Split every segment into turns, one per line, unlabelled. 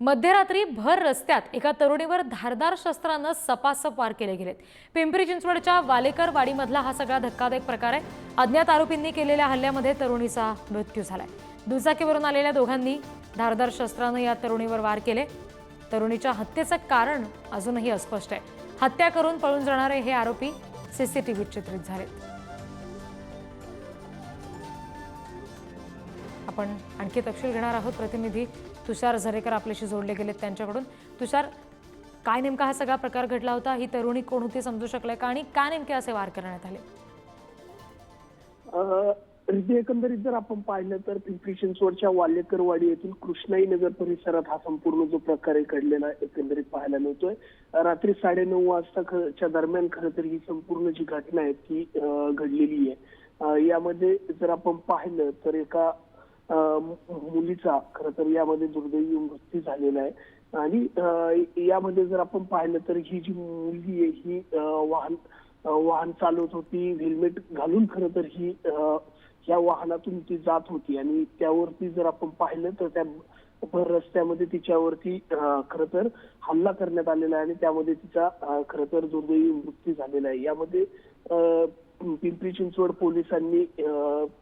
मध्यरात्री भर रस्त्यात एका तरुणीवर धारदार शस्त्रानं सपासप वार केले गेलेत। पिंपरी चिंचवडच्या वालेकर वाडीमधला हा सगळा धक्कादायक प्रकार आहे। अज्ञात आरोपींनी केलेल्या हल्ल्यामध्ये तरुणीचा मृत्यू झालाय। दुचाकीवरून आलेल्या दोघांनी धारदार शस्त्रानं या तरुणीवर वार केले। तरुणीच्या हत्येचं कारण अजूनही अस्पष्ट आहे। हत्या करून पळून जाणारे हे आरोपी सीसीटीव्हीत चित्रित झालेत। आपण आणखी तपशील घेणार आहोत। प्रतिनिधी तुषार झरेकर आपल्याशी जोडले गेलेत त्यांच्याकडून। तुषार, काय नेमका हा सगळा प्रकार घडला होता? ही तरुणी कोण होती समजू शकलाय का आणि का नेमके असे वार करण्यात आले?
एकंदरीत जर आपण पाहिलं तर पिंपरी चिंचवडच्या वालेकरवाडी येथील कृष्णाई नगर परिसरात हा संपूर्ण जो प्रकार घडलेला एकंदरीत पाहायला मिळतोय। रात्री 9:30 वाजताच्या दरम्यान खरं तर ही संपूर्ण जी घटना आहे ती घडलेली आहे। यामध्ये जर आपण पाहिलं तर एका मुलीचा खरं तर यामध्ये दुर्दैवी मृत्यू झालेला आहे आणि यामध्ये जर आपण पाहिलं तर ही जी मुलगी आहे ही वाहन चालवत होती। हेल्मेट घालून खरं तर ही या वाहनातून ती जात होती आणि त्यावरती जर आपण पाहिलं तर त्या भर रस्त्यामध्ये तिच्यावरती खरं तर हल्ला करण्यात आलेला आहे आणि त्यामध्ये तिचा खरं तर दुर्दैवी मृत्यू झालेला आहे। यामध्ये पिंपरी चिंचवड पोलिसांनी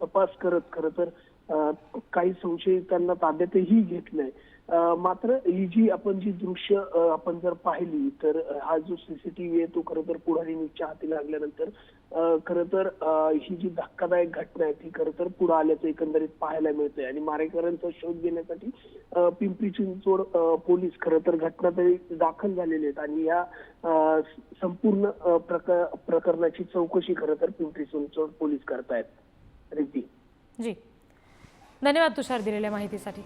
तपास करत खरं तर काही संशयितांना ताब्यातही घेतलंय। मात्र ही जी आपण जी दृश्य आपण जर पाहिली तर हा जो सीसीटीव्ही आहे तो खरं तर पुढारी न्यूजच्या हाती लागल्यानंतर खरं तर ही जी धक्कादायक घटना आहे ती खरं तर पुढे आल्याचं एकंदरीत पाहायला मिळतंय आणि मारेकऱ्यांचा शोध घेण्यासाठी पिंपरी चिंचवड पोलीस खरं तर घटनास्थळी दाखल झालेले आहेत आणि या संपूर्ण प्रकरणाची चौकशी खरं तर पिंपरी चिंचवड पोलीस करतायत। रिद्धी
जी, धन्यवाद तुषार दिलेल्या माहितीसाठी।